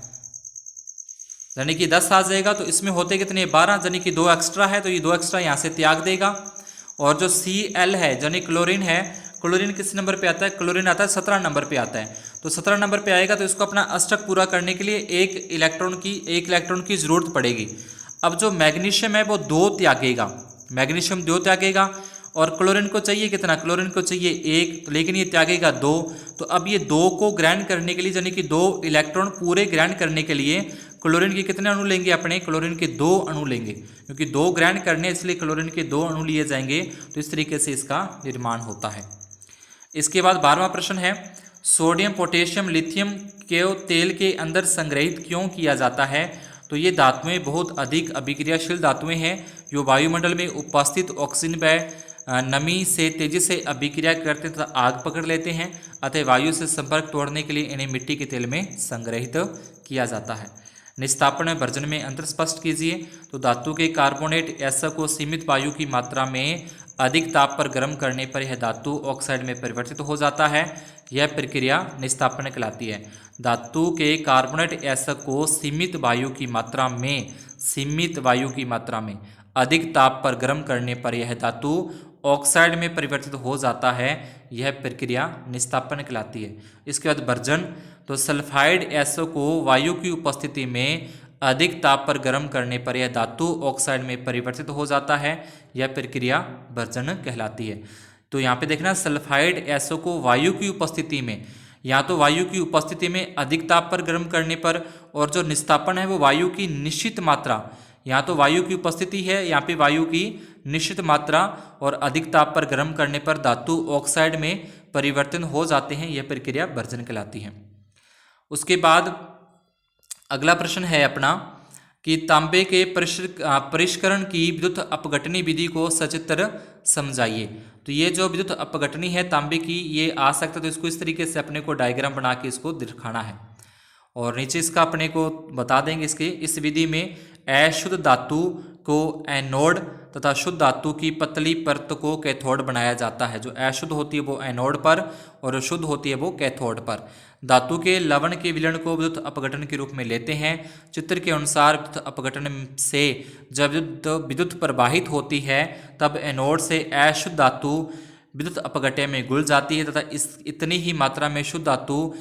यानी कि 10 आ जाएगा। तो इसमें होते कितने 12, यानी कि 2 एक्स्ट्रा है, तो ये 2 एक्स्ट्रा यहाँ से त्याग देगा। और जो Cl है यानी क्लोरीन है, क्लोरीन किस नंबर पे आता है, क्लोरीन आता है 17 नंबर पे आता है। तो 17 नंबर पे आएगा, तो इसको अपना अष्टक पूरा करने के लिए एक इलेक्ट्रॉन की जरूरत पड़ेगी। अब जो मैग्नीशियम है वो 2 त्यागेगा, मैग्नीशियम 2 त्यागेगा, और क्लोरीन को चाहिए कितना, क्लोरीन को चाहिए 1, लेकिन ये त्यागेगा 2। तो अब ये 2 को ग्रहण करने के लिए, यानी कि 2 इलेक्ट्रॉन पूरे ग्रहण करने के लिए क्लोरीन के कितने अणु लेंगे, अपने क्लोरीन के 2 अणु लेंगे, क्योंकि 2 ग्रहण करने इसलिए क्लोरीन के 2 अणु लिए जाएंगे। तो इस तरीके से इसका निर्माण होता है। इसके बाद 12वां प्रश्न है, सोडियम पोटेशियम लिथियम को तेल के अंदर संग्रहित क्यों किया जाता है, तो ये धातुएं बहुत अधिक अभिक्रियाशील धातुएं हैं, जो वायुमंडल में उपस्थित ऑक्सीजन व नमी से तेजी से अभिक्रिया करते तथा आग पकड़ लेते हैं, अतः वायु से संपर्क तोड़ने के लिए इन्हें मिट्टी के तेल में संग्रहित किया जाता है। निस्तापन में भर्जन में अंतर स्पष्ट कीजिए, तो धातु के कार्बोनेट ऐसा को सीमित वायु की मात्रा में अधिक ताप पर गर्म करने पर यह धातु ऑक्साइड में परिवर्तित हो जाता है, यह प्रक्रिया निस्तापन कहलाती है। धातु के कार्बोनेट ऐसा को सीमित वायु की मात्रा में अधिक ताप पर गर्म करने पर यह धातु ऑक्साइड में परिवर्तित हो जाता है, यह प्रक्रिया निस्तापन कहलाती है। इसके बाद भर्जन, तो सल्फाइड एसओ को वायु की उपस्थिति में अधिक ताप पर गर्म करने पर यह धातु ऑक्साइड में परिवर्तित हो जाता है, यह प्रक्रिया भर्जन कहलाती है। तो यहाँ पे देखना सल्फाइड एसओ को वायु की उपस्थिति में, या तो वायु की उपस्थिति में अधिक ताप पर गर्म करने पर, और जो निस्तापन है वो वायु की निश्चित मात्रा, यहाँ तो वायु की उपस्थिति है, यहाँ पे वायु की निश्चित मात्रा और अधिक ताप पर गर्म करने पर धातु ऑक्साइड में परिवर्तन हो जाते हैं, यह प्रक्रिया भर्जन कहलाती है। उसके बाद अगला प्रश्न है अपना कि तांबे के परिष्करण की विद्युत अपघटनी विधि को सचित्र समझाइए। तो ये जो विद्युत अपघटनी है तांबे की, ये आ सकता है, तो इसको इस तरीके से अपने को डायग्राम बना के इसको दिखाना है, और नीचे इसका अपने को बता देंगे। इस विधि में अशुद्ध धातु को एनोड तथा शुद्ध धातु की पतली परत को कैथोड बनाया जाता है। जो अशुद्ध होती है वो एनोड पर और शुद्ध होती है वो कैथोड पर। धातु के लवण के विलयन को विद्युत अपघटन के रूप में लेते हैं। चित्र के अनुसार विद्युत अपघटन से जब विद्युत प्रवाहित होती है तब एनोड से अशुद्ध धातु विद्युत अपघट्य में घुल जाती है तथा इतनी ही मात्रा में शुद्ध धातु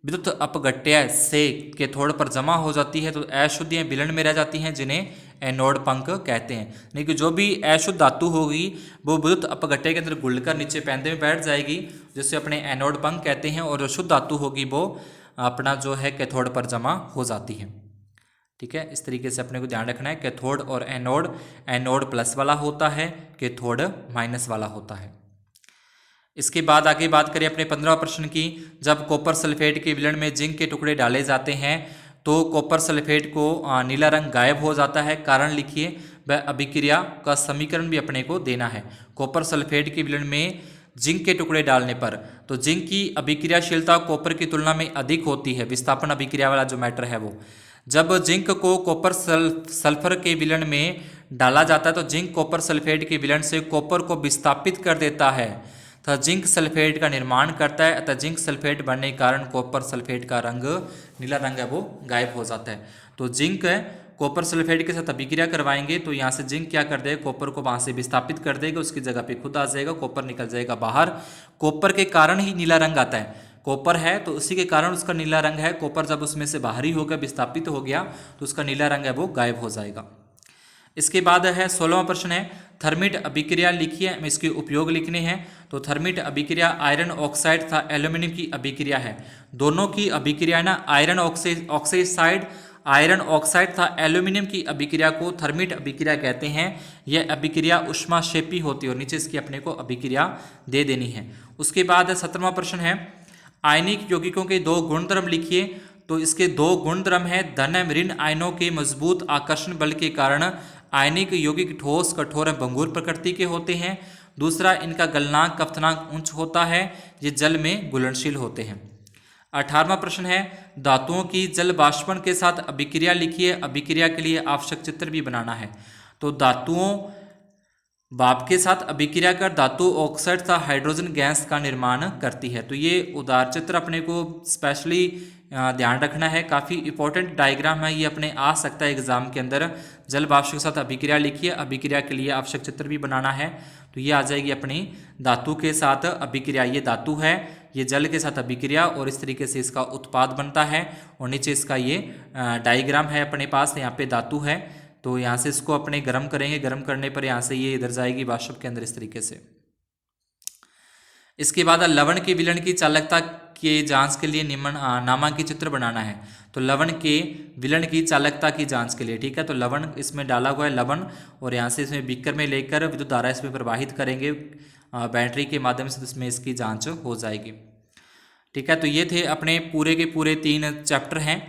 विद्युत अपघट्य से कैथोड पर जमा हो जाती है, तो अशुद्धियाँ विलयन में रह जाती हैं, जिन्हें एनोड पंख कहते हैं। लेकिन जो भी अशुद्ध धातु होगी वो विद्युत अपघट्य के अंदर घुलकर नीचे पैंदे में बैठ जाएगी, जिसे अपने एनोड पंख कहते हैं, और जो शुद्ध धातु होगी वो अपना जो है कैथोड पर जमा हो जाती है। ठीक है, इस तरीके से अपने को ध्यान रखना है। कैथोड और एनोड, एनोड प्लस वाला होता है, कैथोड माइनस वाला होता है। इसके बाद आगे बात करें अपने 15वां प्रश्न की। जब कॉपर सल्फेट के विलयन में जिंक के टुकड़े डाले जाते हैं तो कॉपर सल्फेट को नीला रंग गायब हो जाता है, कारण लिखिए। वह अभिक्रिया का समीकरण भी अपने को देना है। कॉपर सल्फेट के विलयन में जिंक के टुकड़े डालने पर, तो जिंक की अभिक्रियाशीलता कॉपर की तुलना में अधिक होती है, विस्थापन अभिक्रिया वाला जो मैटर है वो। जब जिंक को कॉपर सल्फर के विलयन में डाला जाता है तो जिंक कॉपर सल्फेट के विलयन से कॉपर को विस्थापित कर देता है तथा जिंक सल्फेट का निर्माण करता है, अतः जिंक सल्फेट बनने के कारण कॉपर सल्फेट का रंग नीला रंग है वो गायब हो जाता है। तो जिंक कॉपर सल्फेट के साथ अभिक्रिया करवाएंगे तो यहाँ से जिंक क्या कर देगा, कॉपर को वहाँ से विस्थापित कर देगा, उसकी जगह पे खुद आ जाएगा, कॉपर निकल जाएगा बाहर। कॉपर के कारण ही नीला रंग आता है, कॉपर है तो उसी के कारण उसका नीला रंग है। कॉपर जब उसमें से बाहरी हो गया, विस्थापित हो गया, तो उसका नीला रंग है वो गायब हो जाएगा। इसके बाद है 16वां प्रश्न है, थर्मिट अभिक्रिया लिखिए, हमें इसके उपयोग लिखने हैं। तो थर्मिट अभिक्रिया आयरन ऑक्साइड तथा एल्यूमिनियम की अभिक्रिया है। दोनों की अभिक्रिया ना आयरन ऑक्साइड तथा एल्यूमिनियम की अभिक्रिया को थर्मिट अभिक्रिया कहते हैं। यह अभिक्रिया ऊष्माक्षेपी होती है, और नीचे इसकी अपने को अभिक्रिया दे देनी है। उसके बाद 17वां प्रश्न है, आयनिक यौगिकों के 2 गुणधर्म लिखिए। तो इसके 2 गुणधर्म है, धन एवं ऋण आयनों के मजबूत आकर्षण बल के कारण आयनिक यौगिक ठोस, कठोर एवं भंगुर प्रकृति के होते हैं। दूसरा, इनका गलनांक क्वथनांक उच्च होता है, ये जल में घुलनशील होते हैं। 18वां प्रश्न है, धातुओं की जल वाष्पन के साथ अभिक्रिया लिखिए। अभिक्रिया के लिए आवश्यक चित्र भी बनाना है। तो धातुओं भाप के साथ अभिक्रिया कर धातु ऑक्साइड तथा हाइड्रोजन गैस का निर्माण करती है। तो ये उदार चित्र अपने को स्पेशली ध्यान रखना है, काफ़ी इंपॉर्टेंट डायग्राम है, ये अपने आ सकता है एग्जाम के अंदर। जल वाष्प के साथ अभिक्रिया लिखिए, अभिक्रिया के लिए आवश्यक चित्र भी बनाना है। तो ये आ जाएगी अपनी धातु के साथ अभिक्रिया, ये धातु है, ये जल के साथ अभिक्रिया और इस तरीके से इसका उत्पाद बनता है। और नीचे इसका ये डायग्राम है अपने पास, यहाँ पे धातु है, तो यहाँ से इसको अपने गर्म करेंगे, गर्म करने पर यहाँ से ये इधर जाएगी वाष्प के अंदर इस तरीके से। इसके बाद लवण के विलयन की चालकता के जांच के लिए निम्न नामांकित चित्र बनाना है। तो लवण के विलयन की चालकता की जांच के लिए, ठीक है, तो लवण इसमें डाला हुआ है लवण, और यहाँ से इसमें बीकर में लेकर विद्युत धारा इसमें प्रवाहित करेंगे बैटरी के माध्यम से, इसमें इसकी जांच हो जाएगी। ठीक है, तो ये थे अपने पूरे के पूरे 3 चैप्टर हैं,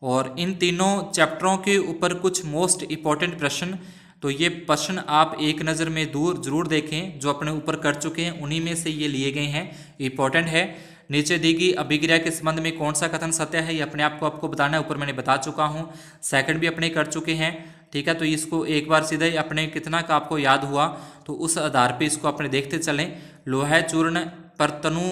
और इन तीनों चैप्टरों के ऊपर कुछ मोस्ट इम्पॉर्टेंट प्रश्न, तो ये प्रश्न आप एक नज़र में दूर जरूर देखें, जो अपने ऊपर कर चुके हैं उन्हीं में से ये लिए गए हैं, इंपॉर्टेंट है। नीचे दी गई अभिक्रिया के संबंध में कौन सा कथन सत्य है, ये अपने आप को आपको बताना है, ऊपर मैंने बता चुका हूँ। सेकंड भी अपने कर चुके हैं, ठीक है, तो इसको एक बार सीधे अपने कितना का आपको याद हुआ, तो उस आधार पर इसको अपने देखते चलें। लोहा चूर्ण पर तनु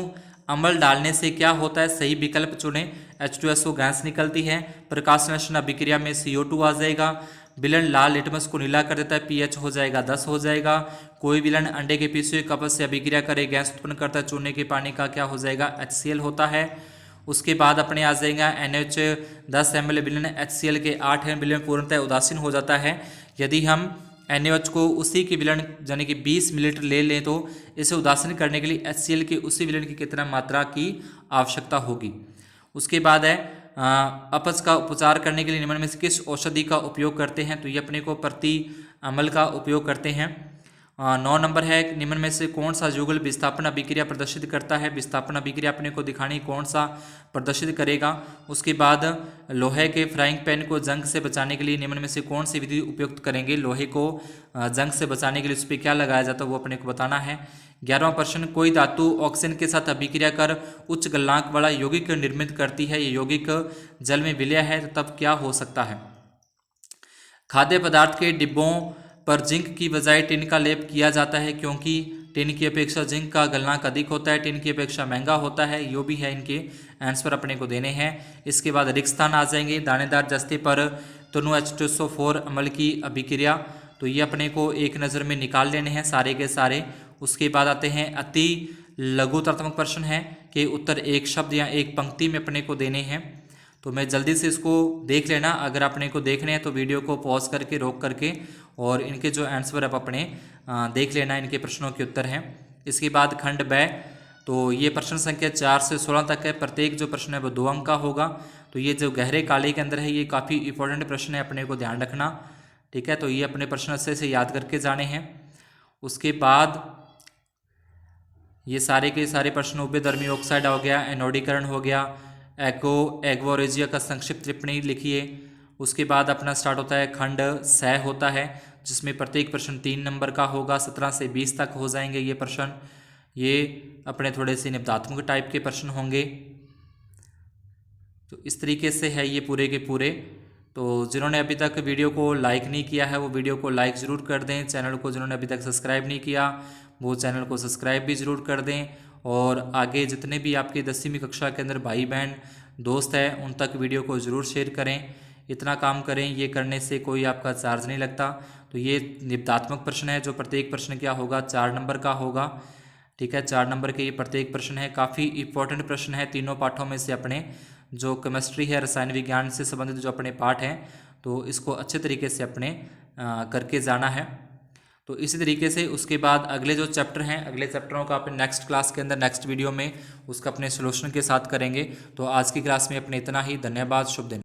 अम्ल डालने से क्या होता है, सही विकल्प चुनें। H2SO गैस निकलती है। प्रकाश संश्लेषण अभिक्रिया में CO2 आ जाएगा। विलयन लाल लिटमस को नीला कर देता है, pH हो जाएगा 10 हो जाएगा। कोई विलयन अंडे के पीछे कपस से अभिक्रिया करे गैस उत्पन्न करता है, चूने के पानी का क्या हो जाएगा, HCl होता है। उसके बाद अपने आ जाएगा NaOH 10 ml विलयन HCl के 8 ml विलयन पूर्णतः उदासीन हो जाता है। यदि हम NaOH को उसी के विलयन यानी कि 20 मिलीलीटर ले लें तो इसे उदासीन करने के लिए HCl के उसी विलयन की कितना मात्रा की आवश्यकता होगी। उसके बाद है अपच का उपचार करने के लिए निम्न में से किस औषधि का उपयोग करते हैं, तो ये अपने को प्रति अम्ल का उपयोग करते हैं। 9 नंबर है, निम्न में से कौन सा युगल विस्थापन अभिक्रिया प्रदर्शित करता है। विस्थापन अभिक्रिया अपने को दिखानी कौन सा प्रदर्शित करेगा। उसके बाद लोहे के फ्राइंग पैन को जंग से बचाने के लिए निम्न में से कौन सी विधि उपयुक्त करेंगे। लोहे को जंग से बचाने के लिए उस पर क्या लगाया जाता है वो अपने को बताना है। 11वां प्रश्न, कोई धातु ऑक्सीजन के साथ अभिक्रिया कर उच्च गलनांक वाला यौगिक निर्मित करती है, ये यौगिक जल में विलय है, तो तब क्या हो सकता है। खाद्य पदार्थ के डिब्बों पर जिंक की बजाय टिन का लेप किया जाता है, क्योंकि टिन की अपेक्षा जिंक का गलनांक अधिक होता है, टिन की अपेक्षा महंगा होता है। यो भी है इनके आंसर अपने को देने हैं। इसके बाद रिक्त स्थान आ जाएंगे। दानेदार जस्ते पर तनु H2SO4 अम्ल की अभिक्रिया, तो ये अपने को एक नज़र में निकाल लेने हैं सारे के सारे। उसके बाद आते हैं अति लघुतरात्मक प्रश्न है कि उत्तर एक शब्द या एक पंक्ति में अपने को देने हैं, तो मैं जल्दी से इसको देख लेना। अगर अपने को देखने हैं तो वीडियो को पॉज करके रोक करके और इनके जो आंसर आप अपने देख लेना, इनके प्रश्नों के उत्तर हैं। इसके बाद खंड ब, तो ये प्रश्न संख्या 4 से 16 तक है। प्रत्येक जो प्रश्न है वो 2 अंक का होगा। तो ये जो गहरे काले के अंदर है ये काफ़ी इंपॉर्टेंट प्रश्न है, अपने को ध्यान रखना, ठीक है। तो ये अपने प्रश्न अच्छे से याद करके जाने हैं। उसके बाद ये सारे के सारे प्रश्न उभयधर्मी ऑक्साइड हो गया, एनोडीकरण हो गया, एग्वोरेजिया का संक्षिप्त टिप्पणी लिखिए। उसके बाद अपना स्टार्ट होता है खंड स होता है, जिसमें प्रत्येक प्रश्न 3 नंबर का होगा। 17 से 20 तक हो जाएंगे ये प्रश्न। ये अपने थोड़े से निबंधात्मक टाइप के प्रश्न होंगे। तो इस तरीके से है ये पूरे के पूरे। तो जिन्होंने अभी तक वीडियो को लाइक नहीं किया है वो वीडियो को लाइक ज़रूर कर दें। चैनल को जिन्होंने अभी तक सब्सक्राइब नहीं किया वो चैनल को सब्सक्राइब भी ज़रूर कर दें। और आगे जितने भी आपके 10वीं कक्षा के अंदर भाई बहन दोस्त हैं उन तक वीडियो को ज़रूर शेयर करें। इतना काम करें, ये करने से कोई आपका चार्ज नहीं लगता। तो ये निबंधात्मक प्रश्न है, जो प्रत्येक प्रश्न क्या होगा 4 नंबर का होगा, ठीक है। 4 नंबर के ये प्रत्येक प्रश्न है, काफ़ी इंपॉर्टेंट प्रश्न है। तीनों पाठों में से अपने जो केमिस्ट्री है, रसायन विज्ञान से संबंधित जो अपने पाठ हैं, तो इसको अच्छे तरीके से अपने करके जाना है। तो इसी तरीके से उसके बाद अगले जो चैप्टर हैं, अगले चैप्टरों का अपने नेक्स्ट क्लास के अंदर नेक्स्ट वीडियो में उसका अपने सोल्यूशन के साथ करेंगे। तो आज की क्लास में अपने इतना ही। धन्यवाद, शुभ दिन।